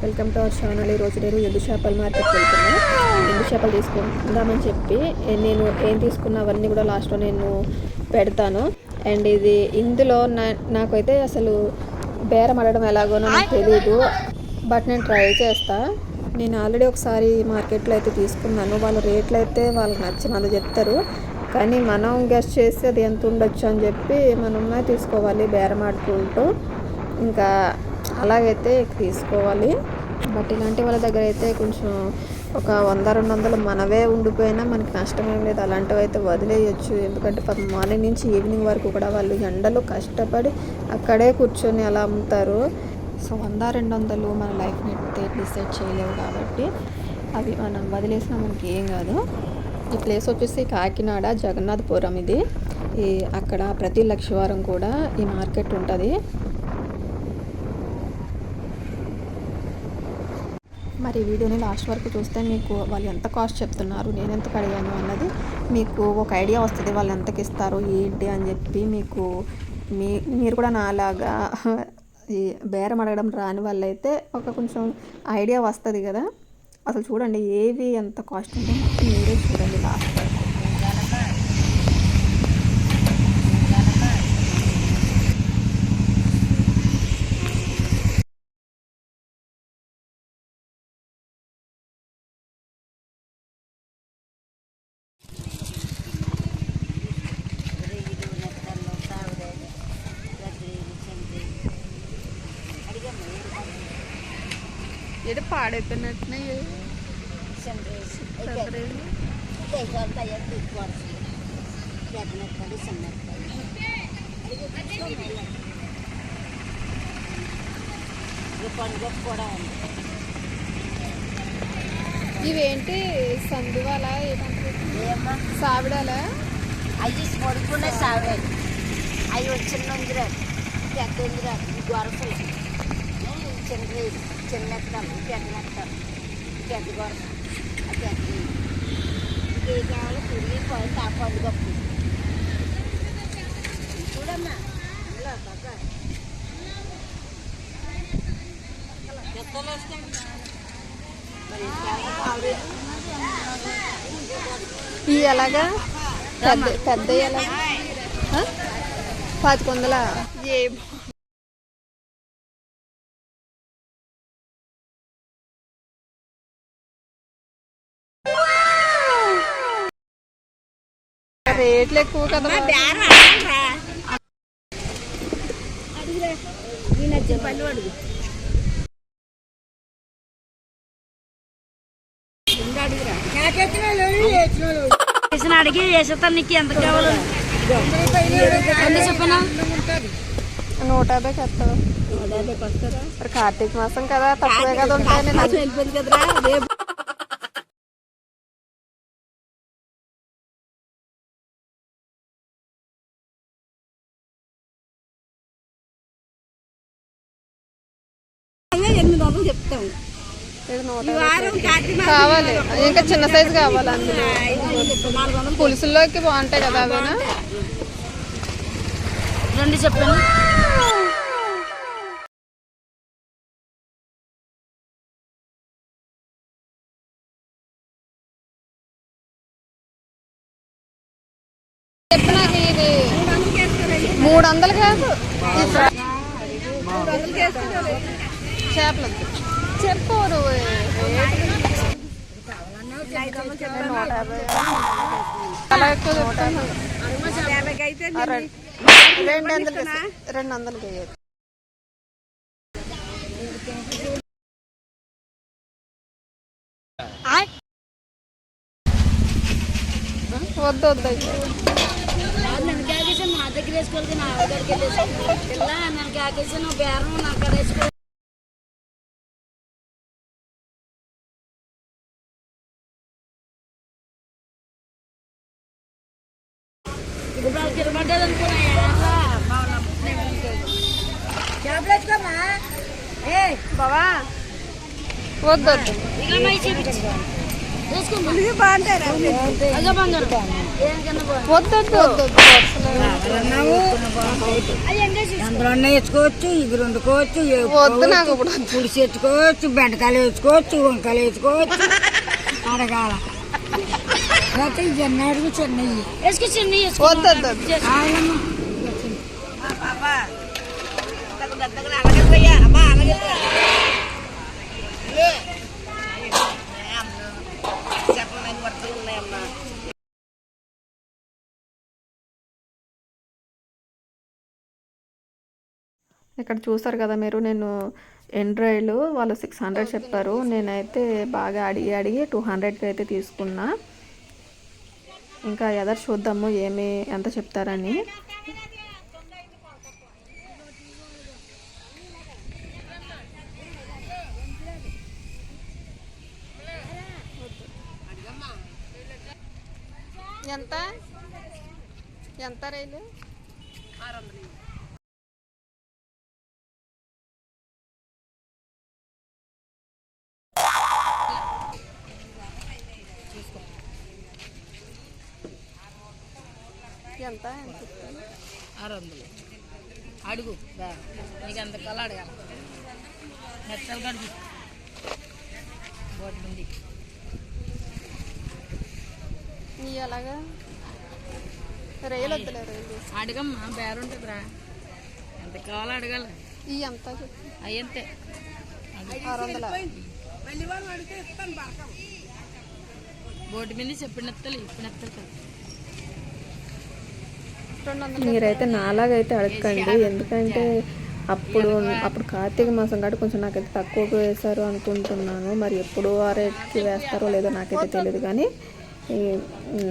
Welcome to our channel. ఈరోజు నేను ఎండు చేపల మార్కెట్కి వెళ్తున్నా. ఎండు చేపలు తీసుకుందామని చెప్పి నేను ఏం తీసుకున్నా అవన్నీ కూడా లాస్ట్లో నేను పెడతాను. అండ్ ఇది ఇందులో నాకైతే అసలు బేరం ఆడడం ఎలాగో నాకు తెలియదు, బట్ నేను ట్రై చేస్తా. నేను ఆల్రెడీ ఒకసారి మార్కెట్లో అయితే తీసుకున్నాను. వాళ్ళ రేట్లు అయితే వాళ్ళకి నచ్చినంత చెప్తారు, కానీ మనం గెస్ట్ చేసి అది ఎంత ఉండొచ్చు అని చెప్పి మనమే తీసుకోవాలి బేరం ఆడుకుంటూ. ఇంకా అలాగైతే తీసుకోవాలి. బట్ ఇలాంటి వాళ్ళ దగ్గర అయితే కొంచెం ఒక 100-200 మనవే ఉండిపోయినా మనకి నష్టమేం లేదు. అలాంటివి అయితే వదిలేయచ్చు. ఎందుకంటే మార్నింగ్ నుంచి ఈవినింగ్ వరకు కూడా వాళ్ళు ఎండలో కష్టపడి అక్కడే కూర్చొని అలా అమ్ముతారు. సో 100-200 మన లైఫ్ని అయితే డిసైడ్ చేయలేవు కాబట్టి అవి మనం వదిలేసినా మనకి ఏం కాదు. ఈ ప్లేస్ వచ్చేసి కాకినాడ జగన్నాథపురం. ఇది అక్కడ ప్రతి లక్షవారం కూడా ఈ మార్కెట్ ఉంటుంది. మరి ఈ వీడియోని లాస్ట్ వరకు చూస్తే మీకు వాళ్ళు ఎంత కాస్ట్ చెప్తున్నారు, నేను ఎంతకు అడిగాను అన్నది మీకు ఒక ఐడియా వస్తుంది. వాళ్ళు ఎంతకి ఇస్తారు ఏంటి అని చెప్పి మీరు కూడా నాలాగా ఈ బేరం అడగడం రాని వాళ్ళైతే ఒక కొంచెం ఐడియా వస్తుంది కదా. అసలు చూడండి ఏవి ఎంత కాస్ట్ ఉంటే మీరే చూడండి లాస్ట్ వరకు. ఇది పాడైపోయినట్టున్నాయి. ఇవేంటి సందువాల సావిడాలా? అవి పడుకున్న సావిడాలు అవి వచ్చిన ఉందిరా పెద్ద ఉందిరా గొరసలు చిన్నెత్తాము పెద్దనెత్తాము పెద్ద గొరస పెద్ద ఇంకే కావాలి పురిగి పోయి తాపండు గప్పు చూడమ్మా ఇలా బాగా ఈ ఎలాగా పెద్ద ఎలాగా 1100 ఏ రేట్లు ఎక్కువ కదా. అడిగి వేసేస్తాను. నీకు ఎంత కావాలి చెప్పనా? 150కి వస్తావు. మరి కార్తీక మాసం కదా, తక్కువే కదా ఉంటాయి. వెళ్ళిపోయింది కదరా రేపు. చెప్తాం కావాలి. ఇంకా చిన్న సైజు కావాలి. అందులో పులుసుల్లోకి బాగుంటాయి కదా అవేనా? 2 చెప్పాను. చెప్పు నాకు. ఇది 300 కాదు, చేపలు చెప్పు. 150 అలా ఎక్కువ చెప్తాను. 200 వేయదు. వద్దు అయితే నన్ను ఆకేసి నా దగ్గర వేసుకోవాలి. నా దగ్గరికి వెళ్ళేసి ఇలా నన్ను ఆకేసి నువ్వు బేరం నా అక్కడ వేసుకో. తిరగబడ్డది అనుకున్నా బావా. వద్దు ఇలా మై చూపించి బాగుంటారా? దేనికన్నా బాగుంది. వద్దొద్దు అందులోనే వేసుకోవచ్చు, ఇగురు వండుకోవచ్చు, వద్దు నాకు ఇప్పుడు పులుసు వేసుకోవచ్చు, బెండకాయలు వేసుకోవచ్చు, వంకాయలు వేసుకోవచ్చు. అడగాల జొన్న అడుగు చెన్నయ్యి వేసుకో చిన్న వద్దొద్దు ఇక్కడ చూసారు కదా మీరు, నేను ఎండ్రాయిలు వాళ్ళు 600 చెప్పారు. నేనైతే బాగా అడిగి అడిగి 200కి అయితే తీసుకున్నా. ఇంకా ఎదరు చూద్దాము ఏమి ఎంత చెప్తారని. ఎంత ఎంత రైలు? 600. ఎంత 600 అడుగు నీకు ఎంత కల అడగాల మెత్తలు కడుగు బోటి నుండి నీ అలాగా రైలు వద్దులే, రైలు అడగమ్మా బేరుంటుందిరా ఎంత కావాలో అడగాల. ఈ ఎంత చెప్పు? అయ్యంతే 600. బోటి మీద చెప్పినత్తలు ఇప్పినత్తలు కదా. మీరైతే నాలాగైతే అడగండి, ఎందుకంటే అప్పుడు కార్తీక మాసం కాబట్టి కొంచెం నాకైతే తక్కువగా వేశారు అనుకుంటున్నాను. మరి ఎప్పుడు ఆ రేట్కి వేస్తారో లేదో నాకైతే తెలియదు. కానీ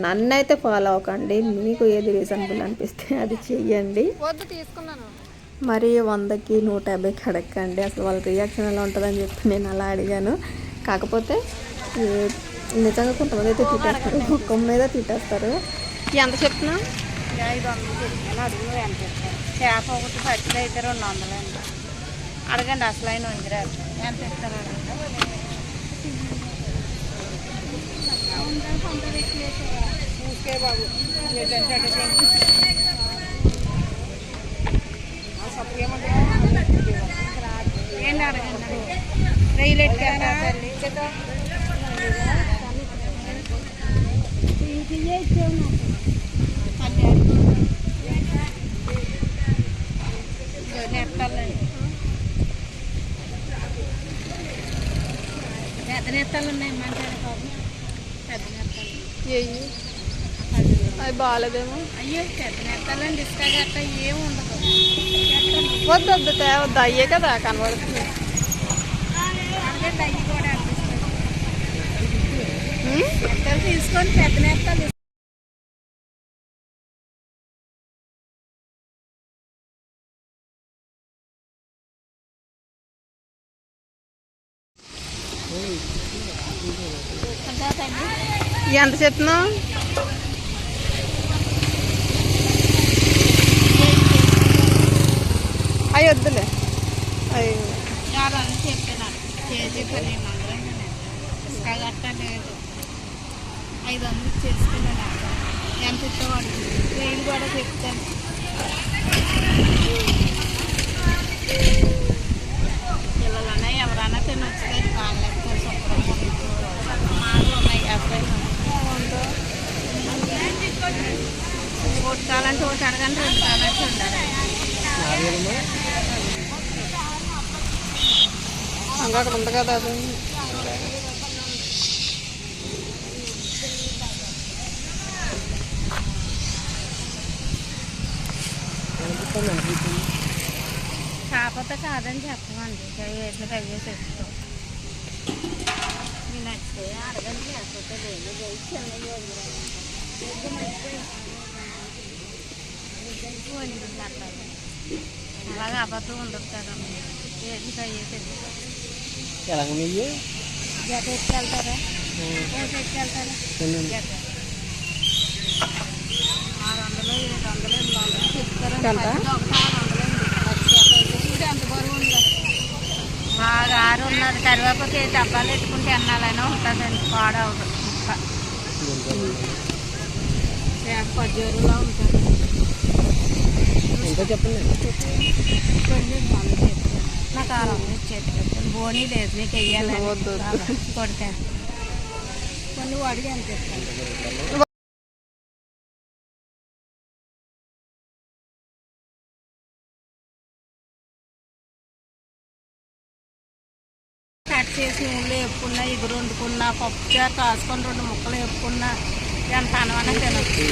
నన్నైతే ఫాలో అవ్వకండి, మీకు ఏది రీజనబుల్ అనిపిస్తే అది చెయ్యండి. తీసుకున్నాను మరి 100కి 150కి అడగండి. అసలు వాళ్ళ రియాక్షన్ ఎలా ఉంటుందని చెప్పి నేను అలా అడిగాను. కాకపోతే నిజంగా కొంతమంది అయితే తిట్టేస్తారు, ముఖం మీద తిట్టేస్తారు. ఎంత చెప్తున్నా? 500 చెప్తాను, అడుగు ఎంత చెప్తాను. చేప ఒకటి పచ్చిది అయితే 200 అండి. అడగండి అసలు అయిన వందిరారు ఎంత ఇస్తారు అడగండి. చూసే బాబు ఏంటి అడగండి. రైలు ఎట్టారా పెద్ద నేత్తాలు ఉన్నాయి మంచి పెద్ద నేత్తాలు అవి బాగాలేదేమో. అయ్యో పెద్ద నేత్తాలండి ఇసుక గట్ట ఏమి ఉండదు. వద్దు తేవద్దు, అయ్యే కదా కనబడుతుంది. అడగండి అయ్యి కూడా అనిపిస్తుంది. నేత్తాలు తీసుకొని పెద్ద నేత్తాలు ఎంత చెప్తున్నావు? అవి వద్దులే, అవి చెప్పినాను కేజీ 1200 ఇసుక గట్ట లేదు. 500 చేసుకున్నాను. ఎంత ఇస్తావాడు రైలు కూడా చెప్తాను. పిల్లలన్నా ఎవరైనా తినొచ్చు, కాళ్ళకి శుభ్రంగా మాటలు ఉన్నాయి. అబ్బాయి ఒకటి కావాలంటే ఒకటి అడగండి, 2 కావాలంటే ఉండాలి. అక్కడ ఉంది కదా అది. కాకపోతే కాదని చెప్పమండి, ఎట్లా తగ్గేసి ఇస్తాం. మీరు నచ్చితే అడగండి, లేకపోతే లేదు. చిన్నది అలాగే అబద్ధం ఉండదు కదా. ఏది తగ్గేసి జత ఎత్తుకెళ్తారా? ఎత్తుకెళ్తారా? 600, 700, 800 చెప్తారా? ఎంత బరువు ఉందా? బాగా ఆరు ఉన్నది. కరివేపాకు డబ్బాలు పెట్టుకుంటే ఎన్నాలైనా ఉంటుందండి, పాడవదు. చేప ఖర్జూరంలా ఉంటుంది. ఎంతో చెప్పండి. నాకు 600 ఇచ్చేది పెట్టాను. బోనీ లేదు నీకు వెయ్యాలి కొడితే కొన్ని అడిగి అని చెప్తాను. కట్ చేసి నూనెలో వేపుకున్నా, ఎగురు వండుకున్నా, పప్పుచారు కాసుకొని 2 ముక్కలు వేపుకున్నా ఎంత అనవన్నా తినచ్చు.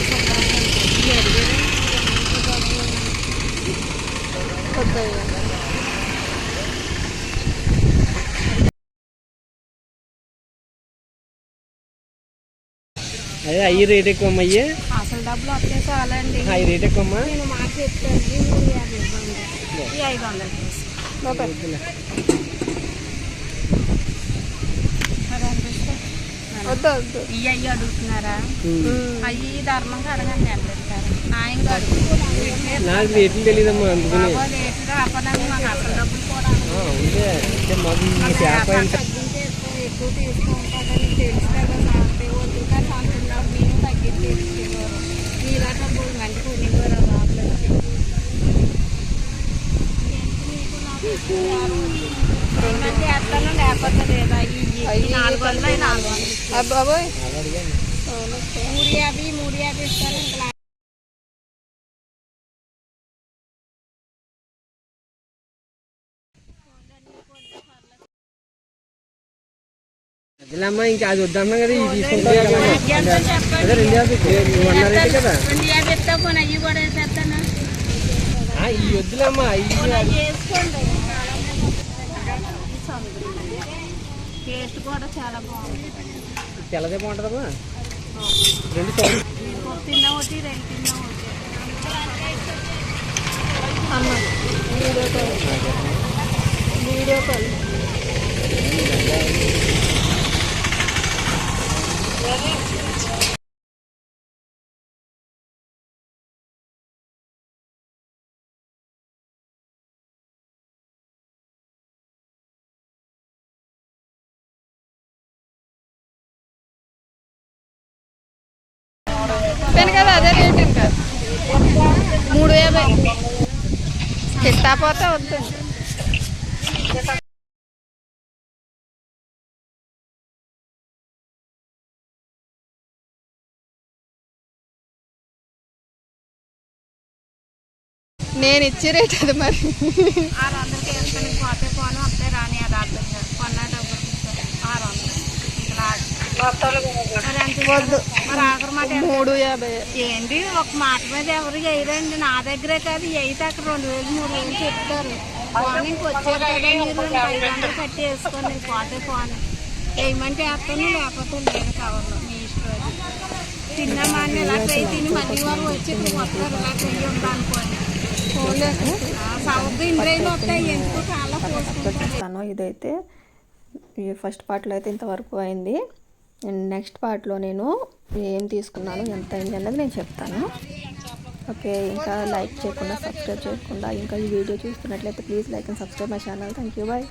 అదే అయ్యి రేట్ ఎక్కువ అమ్మా. అయ్యి అసలు డబ్బులు వస్తే చాలండి. అవి రేట్ ఎక్కువ అమ్మా. నేను మాట చెప్తాను 350 ఇవ్వండి, ఈ 500 తీసుకో. వద్దు వద్దు. ఇవి అయ్యి అడుగుతున్నారా? అవి ధర్మంగా అడగండి ఎంత ఇస్తారు. న్యాయంగా నాకు రేట్లు తెలియదమ్మా, అందుకని రేట్లు అప్పడానికి మాకు అసలు డబ్బులు కూడా ఉంటే అంటే మాకు ఈ చేప తగ్గించే ఎక్కువ తీసుకుంటారని తెలుసు కదా. సాంతే వద్దుగా సాంతున్నారు మేము తగ్గించి తీసుకునేవారు. మీలాట మూడు మంది కొనేవారు లోపలికి. చేస్తాను లేకపోతే లేదా. ఈ 400 400 బాబోయ్ 350 350 ఇస్తారు. ఇంకా అదేమ్మా, ఇంకా అది వద్దన్నాం కదా, ఇవి తీసుకుంటాం కదా. అదే 250 150 కదా. 250 ఇస్తా పోనీ అవి కూడా వేసేస్తాను. ఇవి వద్దులేమ్మా. చేసుకోండి. టేస్ట్ కూడా చాలా బాగుంది. తెల్లదే బాగుంటుందమ్మా. 2 సౌండ్ తిన్నా ఒకటి 2 తిన్నా ఒకటి. అమ్మ వీడియో కాల్ కదా. అదే రేట్ ఇంకా 350 తిట్టాపోతే వద్దు. నేను ఇచ్చే రేట్ అది మరి. 600కి వేసుకొని పోతే పోను వస్తే రాని. అది అర్థం కాదు. కొన్న డబ్బులు 600 వద్దు. మరి ఆఖరి మాట 350 ఏంటి ఒక మాట మీద ఎవరు వేయరండి. నా దగ్గరే కాదు అయితే అక్కడ 2000 3000 చెప్తారు. పోనీ వచ్చారు కదా మీరు 500 కట్టి వేసుకొని పోతే పోను. వేయమంటే వేస్తాను లేకపోతే లేదు. కవర్లో మీ ఇష్టం. తిన్నామా అని ఇలా తిని మళ్ళీ వాళ్ళు వచ్చి ఇప్పుడు వస్తారు. ఇలా చెయ్యి ఉందనుకోండి. సౌత్ ఇండియాలో వస్తాయి ఎందుకు చాలా పోసుకుంటాను. ఇదైతే ఈ ఫస్ట్ పార్ట్లో అయితే ఇంతవరకు అయింది. అండ్ నెక్స్ట్ పార్ట్లో నేను ఏం తీసుకున్నాను ఎంత అయింది అన్నది నేను చెప్తాను. ఓకే, ఇంకా లైక్ చేయకుండా సబ్స్క్రైబ్ చేయకుండా ఇంకా ఈ వీడియో చూస్తున్నట్లయితే please like and subscribe my channel. Thank you, bye.